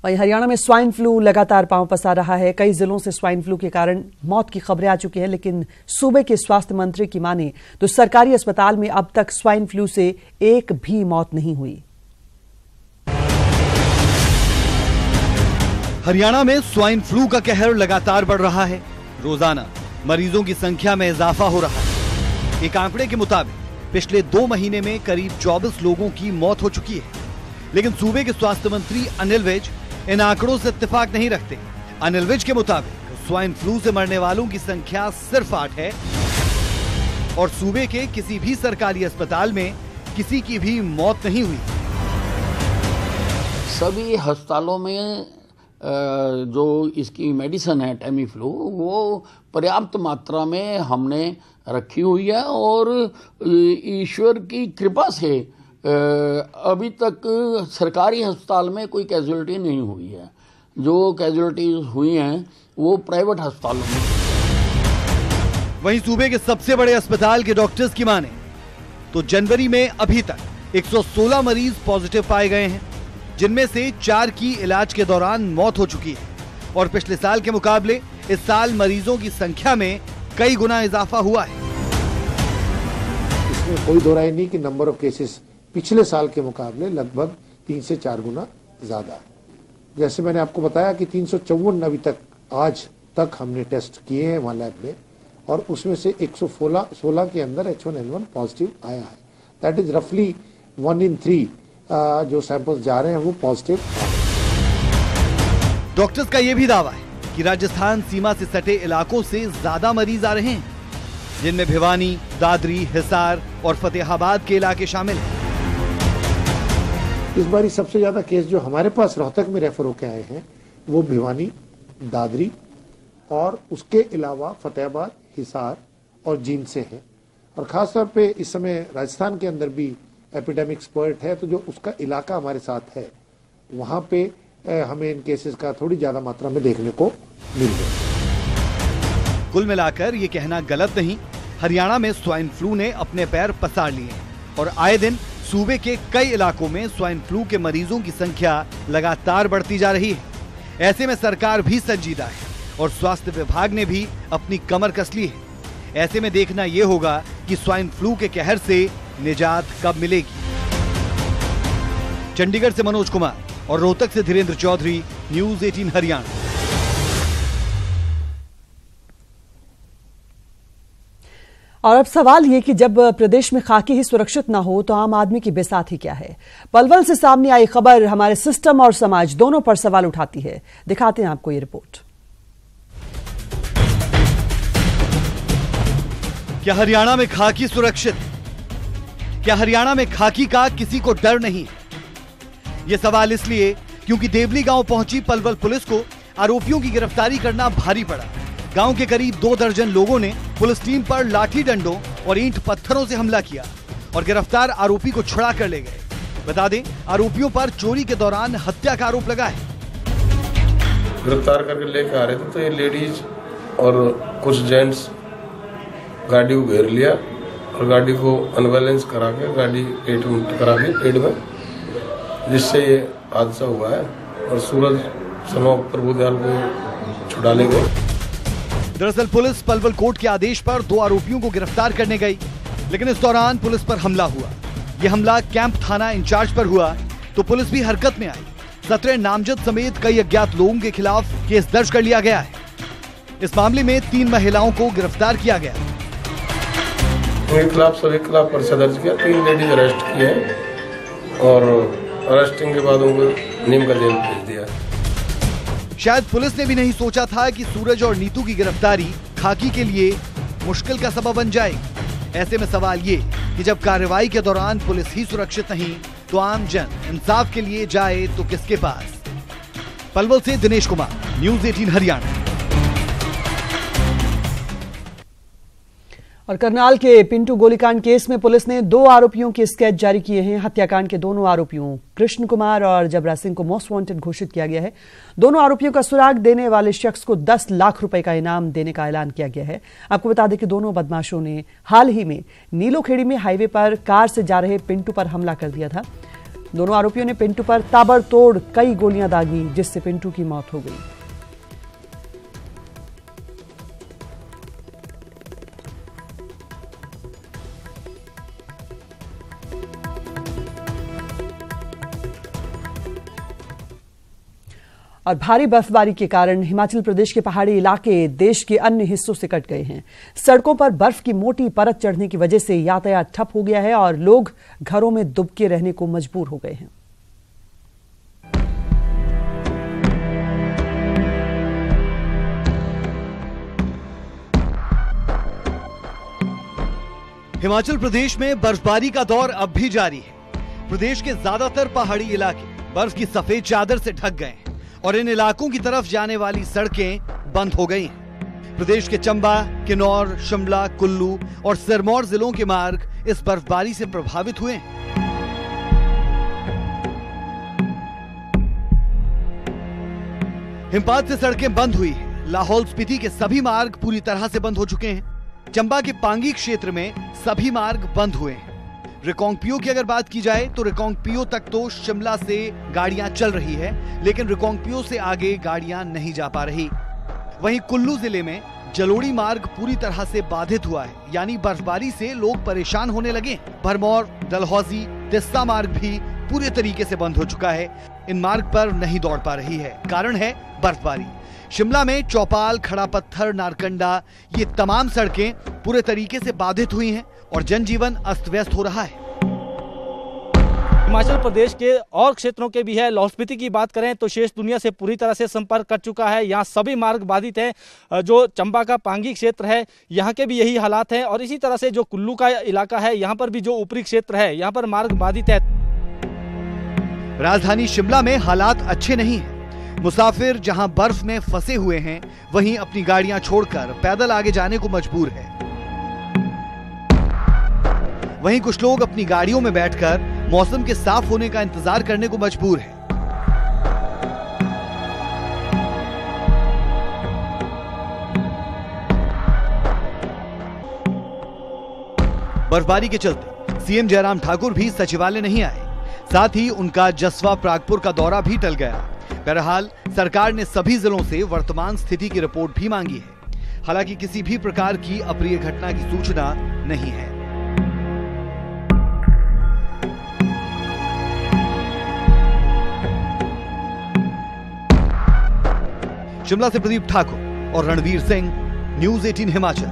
वहीं हरियाणा में swine flu लगातार पांव पसार रहा है। कई जिलों से स्वाइन फ्लू के कारण मौत की खबरें आ चुकी हैं, लेकिन सूबे के स्वास्थ्य मंत्री की माने तो सरकारी अस्पताल में अब तक स्वाइन फ्लू से एक भी मौत नहीं हुई। हरियाणा में स्वाइन फ्लू का कहर लगातार बढ़ रहा है। रोजाना मरीजों की संख्या में इजाफा हो रहा है। एक आंकड़े के मुताबिक पिछले 2 महीने में करीब 24 लोगों की मौत हो चुकी है, लेकिन सूबे के स्वास्थ्य मंत्री अनिल विज इन आंकड़ों से इत्तेफाक नहीं रखते। अनिल विज के मुताबिक स्वाइन फ्लू से मरने वालों की संख्या सिर्फ 8 है और सूबे के किसी भी सरकारी अस्पताल में किसी की भी मौत नहीं हुई। सभी अस्पतालों में जो इसकी मेडिसिन है टेमीफ्लू, वो पर्याप्त मात्रा में हमने रखी हुई है और ईश्वर की कृपा से अभी तक सरकारी अस्पताल में कोई कैजुअलिटी नहीं हुई है। जो कैजुअलिटीज हुई हैं वो प्राइवेट अस्पतालों में। वहीं सूबे के सबसे बड़े अस्पताल के डॉक्टर्स की माने तो जनवरी में अभी तक 116 मरीज पॉजिटिव पाए गए हैं, जिनमें से 4 की इलाज के दौरान मौत हो चुकी है और पिछले साल के मुकाबले इस साल मरीजों की संख्या में कई गुना इजाफा हुआ है। इसमें कोई दो राय नहीं कि नंबर ऑफ केसेस पिछले साल के मुकाबले लगभग 3 से 4 गुना ज्यादा है। जैसे मैंने आपको बताया कि 354 अभी तक आज तक हमने टेस्ट किए हैं वहां लैब में, और उसमें से 116 के अंदर H1N1 पॉजिटिव आया है। दैट इज रफली 1 in 3 जो सैंपल्स जा रहे हैं वो पॉजिटिव। डॉक्टर्स का यह भी दावा है कि राजस्थान सीमा से सटे इलाकों से ज्यादा मरीज आ रहे हैं, जिनमें भिवानी, दादरी, हिसार और फतेहाबाद के इलाके शामिल हैं। इस बार सबसे ज्यादा केस जो हमारे पास रोहतक में रेफर होकर आए हैं वो भिवानी, दादरी और उसके अलावा फतेहाबाद, हिसार और जींद से हैं। और खासतौर पे इस समय राजस्थान के अंदर भी एपिडेमिक स्पर्ट है, तो जो उसका इलाका हमारे साथ है वहां पे हमें इन केसेस का थोड़ी ज्यादा मात्रा में देखने को मिल गया। कुल मिलाकर ये कहना गलत नहीं, हरियाणा में स्वाइन फ्लू ने अपने पैर पसार लिए हैं और आए दिन सूबे के कई इलाकों में स्वाइन फ्लू के मरीजों की संख्या लगातार बढ़ती जा रही है। ऐसे में सरकार भी संजीदा है और स्वास्थ्य विभाग ने भी अपनी कमर कस ली है। ऐसे में देखना यह होगा कि स्वाइन फ्लू के कहर से निजात कब मिलेगी। चंडीगढ़ से मनोज कुमार और रोहतक से धीरेन्द्र चौधरी, न्यूज़ 18 हरियाणा। और अब सवाल ये कि जब प्रदेश में खाकी ही सुरक्षित न हो तो आम आदमी की बेसाथी क्या है। पलवल से सामने आई खबर हमारे सिस्टम और समाज दोनों पर सवाल उठाती है। दिखाते हैं आपको ये रिपोर्ट। क्या हरियाणा में खाकी सुरक्षित? क्या हरियाणा में खाकी का किसी को डर नहीं? यह सवाल इसलिए क्योंकि देवली गांव पहुंची पलवल पुलिस को आरोपियों की गिरफ्तारी करना भारी पड़ा। गांव के करीब 2 दर्जन लोगों ने पुलिस टीम पर लाठी डंडों और ईंट पत्थरों से हमला किया और गिरफ्तार आरोपी को छुड़ा कर ले गए। बता दें, आरोपियों पर चोरी के दौरान हत्या का आरोप लगा है। गिरफ्तार करके लेकर आ रहे थे तो ये लेडीज और कुछ जेंट्स गाड़ी को घेर लिया और गाड़ी को अनबैलेंस करा के गाड़ी पेड़ में, जिससे ये हादसा हुआ है और सूरज सनो प्रभुदयाल को छुड़ा ले गए। दरअसल पुलिस पलवल कोर्ट के आदेश पर 2 आरोपियों को गिरफ्तार करने गई, लेकिन इस दौरान पुलिस पर हमला हुआ। यह हमला कैंप थाना इंचार्ज पर हुआ तो पुलिस भी हरकत में आई। 17 नामजद समेत कई अज्ञात लोगों के खिलाफ केस दर्ज कर लिया गया है। इस मामले में 3 महिलाओं को गिरफ्तार किया गया। उनके खिलाफ सभी के खिलाफ पर्चा दर्ज किया। 3 लेडीज अरेस्ट किए हैं और अरेस्टिंग के बाद उनको नीम का जेल भेज दिया। शायद पुलिस ने भी नहीं सोचा था कि सूरज और नीतू की गिरफ्तारी खाकी के लिए मुश्किल का सबब बन जाएगी। ऐसे में सवाल ये कि जब कार्रवाई के दौरान पुलिस ही सुरक्षित नहीं तो आम जन इंसाफ के लिए जाए तो किसके पास। पलवल से दिनेश कुमार, न्यूज़ 18 हरियाणा। और करनाल के पिंटू गोलीकांड केस में पुलिस ने 2 आरोपियों के स्केच जारी किए हैं। हत्याकांड के दोनों आरोपियों कृष्ण कुमार और जबरा सिंह को मोस्ट वांटेड घोषित किया गया है। दोनों आरोपियों का सुराग देने वाले शख्स को 10 लाख रुपए का इनाम देने का ऐलान किया गया है। आपको बता दें कि दोनों बदमाशों ने हाल ही में नीलोखेड़ी में हाईवे पर कार से जा रहे पिंटू पर हमला कर दिया था। दोनों आरोपियों ने पिंटू पर ताबड़तोड़ कई गोलियां दागी, जिससे पिंटू की मौत हो गई। और भारी बर्फबारी के कारण हिमाचल प्रदेश के पहाड़ी इलाके देश के अन्य हिस्सों से कट गए हैं। सड़कों पर बर्फ की मोटी परत चढ़ने की वजह से यातायात ठप हो गया है और लोग घरों में दुबके रहने को मजबूर हो गए हैं। हिमाचल प्रदेश में बर्फबारी का दौर अब भी जारी है। प्रदेश के ज्यादातर पहाड़ी इलाके बर्फ की सफेद चादर से ढक गए हैं और इन इलाकों की तरफ जाने वाली सड़कें बंद हो गई हैं। प्रदेश के चंबा, किन्नौर, शिमला, कुल्लू और सिरमौर जिलों के मार्ग इस बर्फबारी से प्रभावित हुए हैं। हिमपात से सड़कें बंद हुई हैं। लाहौल स्पीति के सभी मार्ग पूरी तरह से बंद हो चुके हैं। चंबा के पांगी क्षेत्र में सभी मार्ग बंद हुए हैं। रिकांगपिओ की अगर बात की जाए तो रिकांगपिओ तक तो शिमला से गाड़ियां चल रही है, लेकिन रिकांगपिओ से आगे गाड़ियां नहीं जा पा रही। वहीं कुल्लू जिले में जलोड़ी मार्ग पूरी तरह से बाधित हुआ है, यानी बर्फबारी से लोग परेशान होने लगे। भरमौर, डलहौजी, तिस्सा मार्ग भी पूरे तरीके से बंद हो चुका है। इन मार्ग पर नहीं दौड़ पा रही है, कारण है बर्फबारी। शिमला में चौपाल, खड़ा पत्थर, नारकंडा, ये तमाम सड़कें पूरे तरीके से बाधित हुई हैं और जनजीवन अस्त व्यस्त हो रहा है। हिमाचल प्रदेश के और क्षेत्रों के भी है। लाहौल स्पीति की बात करें तो शेष दुनिया से पूरी तरह से संपर्क कर चुका है। यहाँ सभी मार्ग बाधित हैं। जो चंबा का पांगी क्षेत्र है, यहाँ के भी यही हालात हैं और इसी तरह से जो कुल्लू का इलाका है, यहाँ पर भी जो ऊपरी क्षेत्र है, यहाँ पर मार्ग बाधित है। राजधानी शिमला में हालात अच्छे नहीं हैं। मुसाफिर जहां बर्फ में फंसे हुए हैं, वहीं अपनी गाड़ियां छोड़कर पैदल आगे जाने को मजबूर है। वहीं कुछ लोग अपनी गाड़ियों में बैठकर मौसम के साफ होने का इंतजार करने को मजबूर हैं। बर्फबारी के चलते सीएम जयराम ठाकुर भी सचिवालय नहीं आए, साथ ही उनका जसवा प्रागपुर का दौरा भी टल गया। बहरहाल सरकार ने सभी जिलों से वर्तमान स्थिति की रिपोर्ट भी मांगी है। हालांकि किसी भी प्रकार की अप्रिय घटना की सूचना नहीं है। शिमला से प्रदीप ठाकुर और रणवीर सिंह, न्यूज़ 18 हिमाचल।